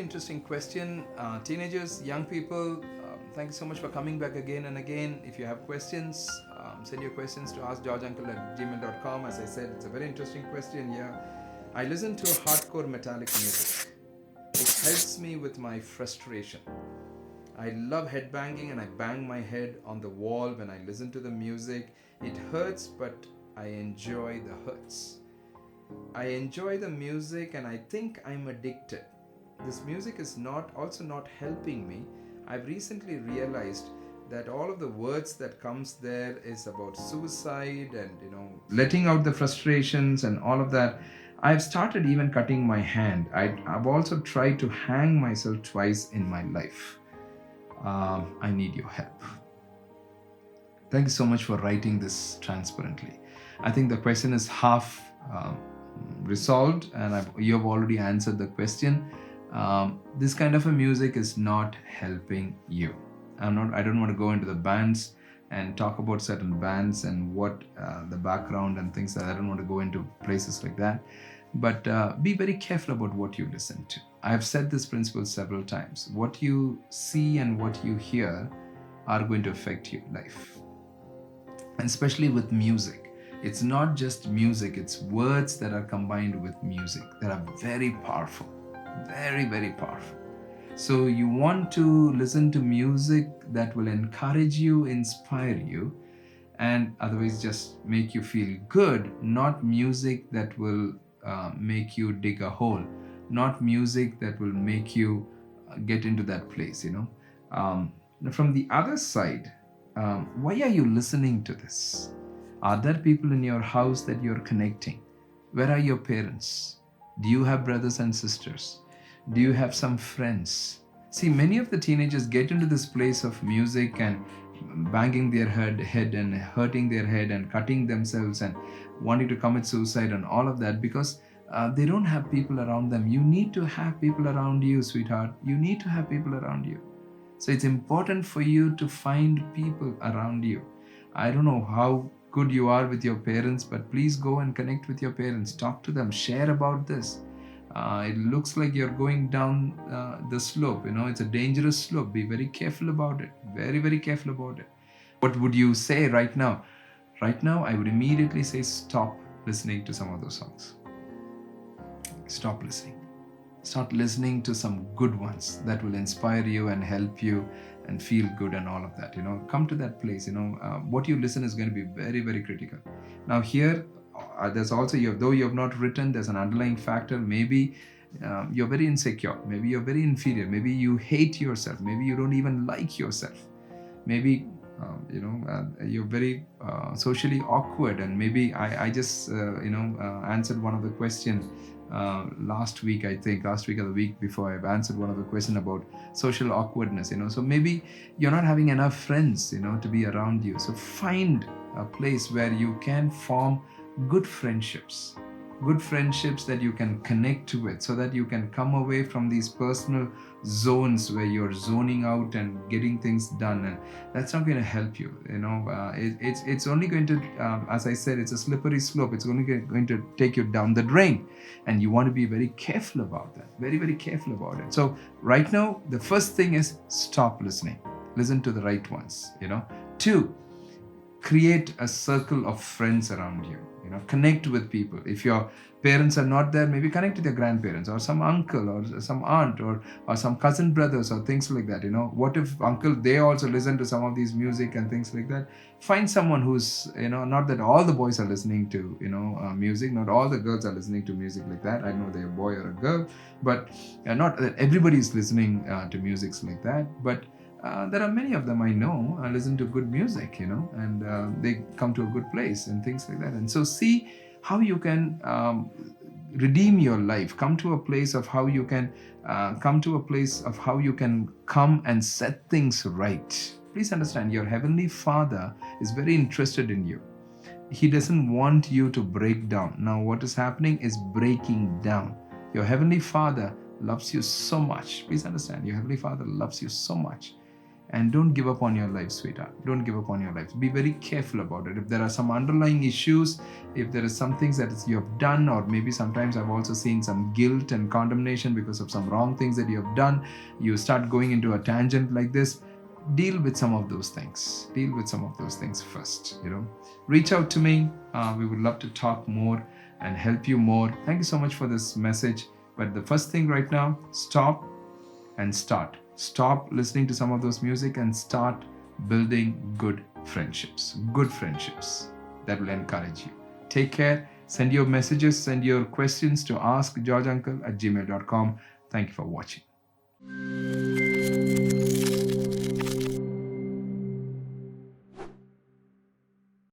interesting question. Teenagers, young people, thank you so much for coming back again and again. If you have questions, send your questions to askgeorgeuncle@gmail.com. As I said, it's a very interesting question. Yeah, I listen to hardcore metallic music. It helps me with my frustration. I love headbanging and I bang my head on the wall when I listen to the music. It hurts, but I enjoy the hurts. I enjoy the music and I think I'm addicted. This music is not helping me. I've recently realized that all of the words that comes there is about suicide and letting out the frustrations and all of that. I've started even cutting my hand. I've also tried to hang myself twice in my life. I need your help. Thank you so much for writing this transparently. I think the question is half resolved, and you have already answered the question. This kind of a music is not helping you. I don't want to go into the bands and talk about certain bands and what the background and things. I don't want to go into places like that. But be very careful about what you listen to. I have said this principle several times. What you see and what you hear are going to affect your life. And especially with music. It's not just music, it's words that are combined with music that are very powerful. Very, very powerful. So you want to listen to music that will encourage you, inspire you, and otherwise just make you feel good, not music that will make you dig a hole, not music that will make you get into that place, From the other side, why are you listening to this? Are there people in your house that you're connecting? Where are your parents? Do you have brothers and sisters? Do you have some friends? See, many of the teenagers get into this place of music and banging their head and hurting their head and cutting themselves and wanting to commit suicide and all of that because they don't have people around them. You need to have people around you, sweetheart. You need to have people around you. So it's important for you to find people around you. I don't know how good you are with your parents, but please go and connect with your parents. Talk to them. Share about this. It looks like you're going down the slope. It's a dangerous slope. Be very careful about it. Very, very careful about it. What would you say right now? Right now, I would immediately say stop listening to some of those songs. Stop listening. Start listening to some good ones that will inspire you and help you and feel good and all of that. Come to that place. What you listen is going to be very, very critical. Now here, there's also, though you have not written, there's an underlying factor. Maybe you're very insecure. Maybe you're very inferior. Maybe you hate yourself. Maybe you don't even like yourself. Maybe you're very socially awkward. And maybe I just answered one of the questions last week or the week before. I've answered one of the questions about social awkwardness. So maybe you're not having enough friends to be around you. So find a place where you can form good friendships that you can connect with, so that you can come away from these personal zones where you're zoning out and getting things done, and that's not going to help you. It's only going to, as I said, it's a slippery slope. It's only going to take you down the drain, and you want to be very careful about that. Very, very careful about it. So right now, the first thing is stop listening. Listen to the right ones. 2, create a circle of friends around you. Connect with people. If your parents are not there, maybe connect with your grandparents or some uncle or some aunt or some cousin brothers or things like that. What if uncle, they also listen to some of these music and things like that? Find someone who's, not that all the boys are listening to, music. Not all the girls are listening to music like that. I know they're a boy or a girl, but not that everybody is listening to music like that. But there are many of them I know listen to good music, and they come to a good place and things like that. And so see how you can redeem your life. Come to a place of how you can come and set things right. Please understand, your Heavenly Father is very interested in you. He doesn't want you to break down. Now what is happening is breaking down. Your Heavenly Father loves you so much. Please understand, your Heavenly Father loves you so much. And don't give up on your life, sweetheart. Don't give up on your life. Be very careful about it. If there are some underlying issues, if there is some things that you have done, or maybe sometimes I've also seen some guilt and condemnation because of some wrong things that you have done, you start going into a tangent like this. Deal with some of those things. Deal with some of those things first. Reach out to me. We would love to talk more and help you more. Thank you so much for this message. But the first thing right now, stop and start. Stop listening to some of those music and start building good friendships that will encourage you. Take care. Send your messages, send your questions to askgeorgeuncle@gmail.com. Thank you for watching.